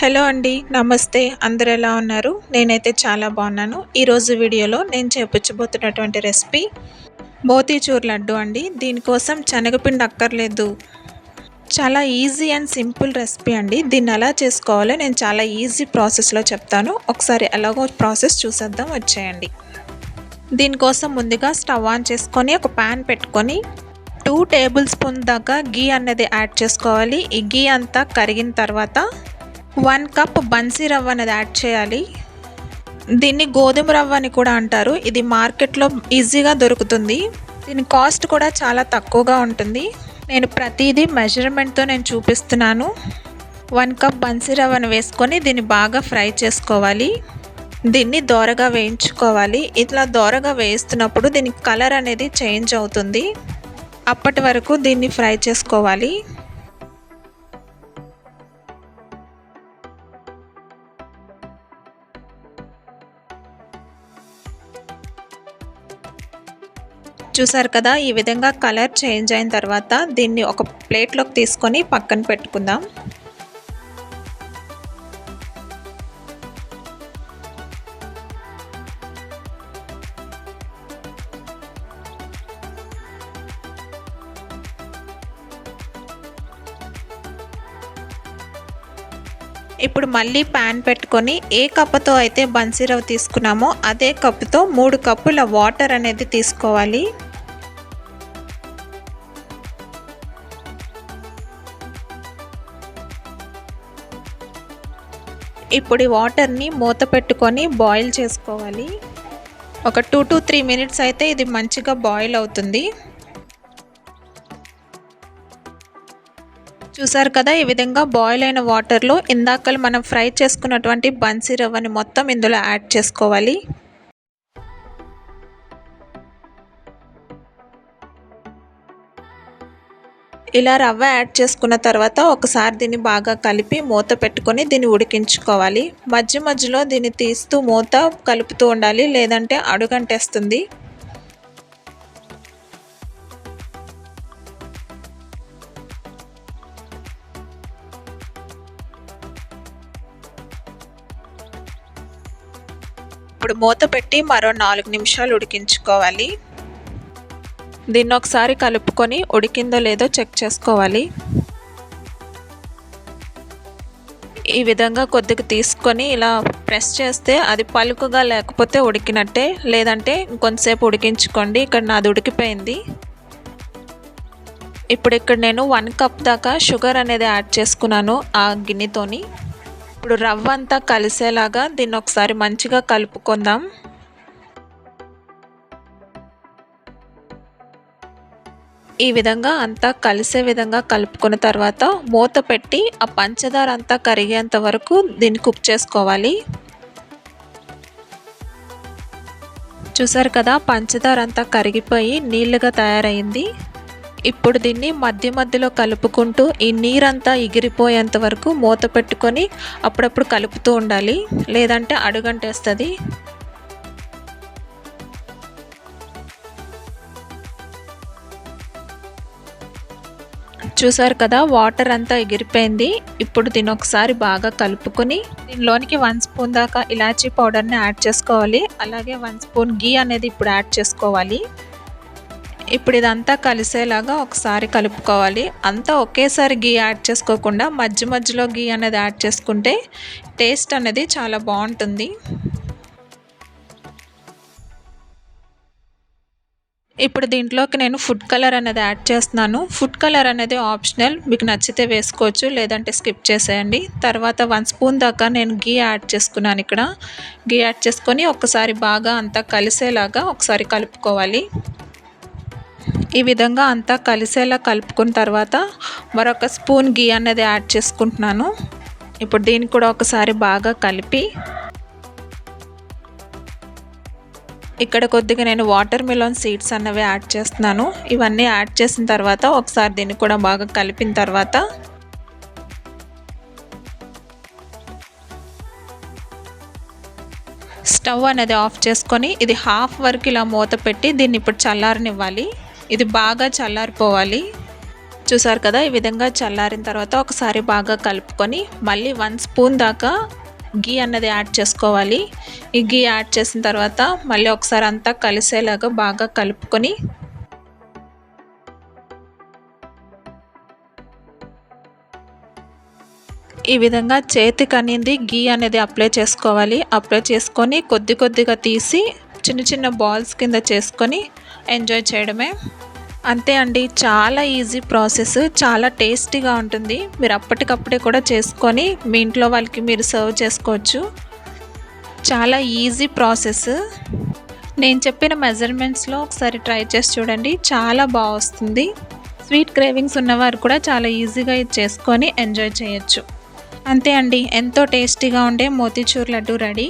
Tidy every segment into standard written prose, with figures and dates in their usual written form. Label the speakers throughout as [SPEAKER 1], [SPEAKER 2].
[SPEAKER 1] Hello అండి. నమస్తే. అందరూ ఎలా ఉన్నారు? నేనైతే చాలా బాగున్నాను. ఈరోజు వీడియోలో నేను చేపించబోతున్నటువంటి రెసిపీ మోతీచూర్ లడ్డు అండి. దీనికోసం శనగపిండి అక్కర్లేదు. చాలా ఈజీ అండ్ సింపుల్ రెసిపీ అండి. దీన్ని ఎలా చేసుకోవాలో నేను చాలా ఈజీ ప్రాసెస్లో చెప్తాను. ఒకసారి ఎలాగో ప్రాసెస్ చూసేద్దాం, వచ్చేయండి. దీనికోసం ముందుగా స్టవ్ ఆన్ చేసుకొని ఒక ప్యాన్ పెట్టుకొని 2 టేబుల్ స్పూన్ దాకా గీ అనేది యాడ్ చేసుకోవాలి. ఈ గీ అంతా కరిగిన తర్వాత 1 కప్ బన్సీ రవ్వ అనేది యాడ్ చేయాలి. దీన్ని గోధుమ రవ్వ అని కూడా అంటారు. ఇది మార్కెట్లో ఈజీగా దొరుకుతుంది. దీని కాస్ట్ కూడా చాలా తక్కువగా ఉంటుంది. నేను ప్రతిదీ మెజర్మెంట్తో నేను చూపిస్తున్నాను. 1 కప్ బన్సీ రవ్వను వేసుకొని దీన్ని బాగా ఫ్రై చేసుకోవాలి. దీన్ని దోరగా వేయించుకోవాలి. ఇట్లా దోరగా వేయిస్తున్నప్పుడు దీని కలర్ అనేది చేంజ్ అవుతుంది. అప్పటి వరకు దీన్ని ఫ్రై చేసుకోవాలి. చూసారు కదా, ఈ విధంగా కలర్ చేంజ్ అయిన తర్వాత దీన్ని ఒక ప్లేట్లోకి తీసుకొని పక్కన పెట్టుకుందాం. ఇప్పుడు మళ్ళీ ప్యాన్ పెట్టుకొని ఏ కప్పుతో అయితే బన్సీ రవ్వ తీసుకున్నామో అదే కప్పుతో 3 కప్పుల వాటర్ అనేది తీసుకోవాలి. ఇప్పుడు ఈ వాటర్ని మూత పెట్టుకొని బాయిల్ చేసుకోవాలి. ఒక 2 to 3 మినిట్స్ అయితే ఇది మంచిగా బాయిల్ అవుతుంది. చూసారు కదా, ఈ విధంగా బాయిల్ అయిన వాటర్లో ఇందాక మనం ఫ్రై చేసుకున్నటువంటి బన్సీ రవ్వని మొత్తం ఇందులో యాడ్ చేసుకోవాలి. ఇలా రవ్వ యాడ్ చేసుకున్న తర్వాత ఒకసారి దీన్ని బాగా కలిపి మూత పెట్టుకొని దీన్ని ఉడికించుకోవాలి. మధ్య మధ్యలో దీన్ని తీస్తూ మూత కలుపుతూ ఉండాలి, లేదంటే అడుగంటేస్తుంది. ఇప్పుడు మూత పెట్టి మరో 4 నిమిషాలు ఉడికించుకోవాలి. దీన్ని ఒకసారి కలుపుకొని ఉడికిందో లేదో చెక్ చేసుకోవాలి. ఈ విధంగా కొద్దిగా తీసుకొని ఇలా ప్రెస్ చేస్తే అది పలుకుగా లేకపోతే ఉడికినట్టే, లేదంటే ఇంకొంతసేపు ఉడికించుకోండి. ఇక్కడ నాది ఉడికిపోయింది. ఇప్పుడు ఇక్కడ నేను 1 కప్ దాకా షుగర్ అనేది యాడ్ చేసుకున్నాను ఆ గిన్నెతోని. ఇప్పుడు రవ్వ అంతా కలిసేలాగా దీన్ని ఒకసారి మంచిగా కలుపుకుందాం. ఈ విధంగా అంతా కలిసే విధంగా కలుపుకున్న తర్వాత మూత పెట్టి ఆ పంచదార అంతా కరిగేంత వరకు దీన్ని కుక్ చేసుకోవాలి. చూసారు కదా, పంచదార అంతా కరిగిపోయి నీళ్ళుగా తయారైంది. ఇప్పుడు దీన్ని మధ్య మధ్యలో కలుపుకుంటూ ఈ నీరంతా ఎగిరిపోయేంత వరకు మూత పెట్టుకొని అప్పుడప్పుడు కలుపుతూ ఉండాలి, లేదంటే అడుగంటేస్తుంది. చూసారు కదా, వాటర్ అంతా ఎగిరిపోయింది. ఇప్పుడు దీన్ని ఒకసారి బాగా కలుపుకొని దీనిలోనికి 1 స్పూన్ దాకా ఇలాచీ పౌడర్ని యాడ్ చేసుకోవాలి. అలాగే 1 స్పూన్ గీ అనేది ఇప్పుడు యాడ్ చేసుకోవాలి. ఇప్పుడు ఇదంతా కలిసేలాగా ఒకసారి కలుపుకోవాలి. అంతా ఒకేసారి గీ యాడ్ చేసుకోకుండా మధ్య మధ్యలో గీ అనేది యాడ్ చేసుకుంటే టేస్ట్ అనేది చాలా బాగుంటుంది. ఇప్పుడు దీంట్లోకి నేను ఫుడ్ కలర్ అనేది యాడ్ చేస్తున్నాను. ఫుడ్ కలర్ అనేది ఆప్షనల్, మీకు నచ్చితే వేసుకోవచ్చు, లేదంటే స్కిప్ చేసేయండి. తర్వాత 1 స్పూన్ దాకా నేను గీ యాడ్ చేసుకున్నాను. ఇక్కడ గీ యాడ్ చేసుకొని ఒకసారి బాగా అంతా కలిసేలాగా ఒకసారి కలుపుకోవాలి. ఈ విధంగా అంతా కలిసేలా కలుపుకున్న తర్వాత మరొక స్పూన్ గీ అనేది యాడ్ చేసుకుంటున్నాను. ఇప్పుడు దీన్ని కూడా ఒకసారి బాగా కలిపి ఇక్కడ కొద్దిగా నేను వాటర్ మిలన్ సీడ్స్ అన్నవి యాడ్ చేస్తున్నాను. ఇవన్నీ యాడ్ చేసిన తర్వాత ఒకసారి దీన్ని కూడా బాగా కలిపిన తర్వాత స్టవ్ అనేది ఆఫ్ చేసుకొని ఇది హాఫ్ వరకు ఇలా మూత పెట్టి దీన్ని ఇప్పుడు చల్లారనివ్వాలి. ఇది బాగా చల్లారిపోవాలి. చూసారు కదా, ఈ విధంగా చల్లారిన తర్వాత ఒకసారి బాగా కలుపుకొని మళ్ళీ 1 స్పూన్ దాకా గీ అన్నది యాడ్ చేసుకోవాలి. ఈ గీ యాడ్ చేసిన తర్వాత మళ్ళీ ఒకసారి అంతా కలిసేలాగా బాగా కలుపుకొని ఈ విధంగా చేతికి అనేది గీ అనేది అప్లై చేసుకోవాలి. అప్లై చేసుకొని కొద్దిగా తీసి చిన్న చిన్న బాల్స్ కింద చేసుకొని ఎంజాయ్ చేయడమే. అంతే అండి, చాలా ఈజీ ప్రాసెస్, చాలా టేస్టీగా ఉంటుంది. మీరు అప్పటికప్పుడే కూడా చేసుకొని మీ ఇంట్లో వాళ్ళకి మీరు సర్వ్ చేసుకోవచ్చు. చాలా ఈజీ ప్రాసెస్. నేను చెప్పిన మెజర్మెంట్స్లో ఒకసారి ట్రై చేసి చూడండి, చాలా బాగా వస్తుంది. స్వీట్ క్రేవింగ్స్ ఉన్నవారు కూడా చాలా ఈజీగా ఇది చేసుకొని ఎంజాయ్ చేయొచ్చు. అంతే అండి, ఎంతో టేస్టీగా ఉండే మోతీచూర్ లడ్డు రెడీ.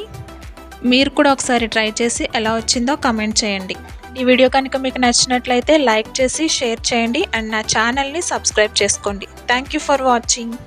[SPEAKER 1] మీరు కూడా ఒకసారి ట్రై చేసి ఎలా వచ్చిందో కామెంట్ చేయండి. ఈ వీడియో కనుక మీకు నచ్చినట్లయితే లైక్ చేసి షేర్ చేయండి అండ్ నా ఛానల్ని సబ్స్క్రైబ్ చేసుకోండి. Thank you for watching.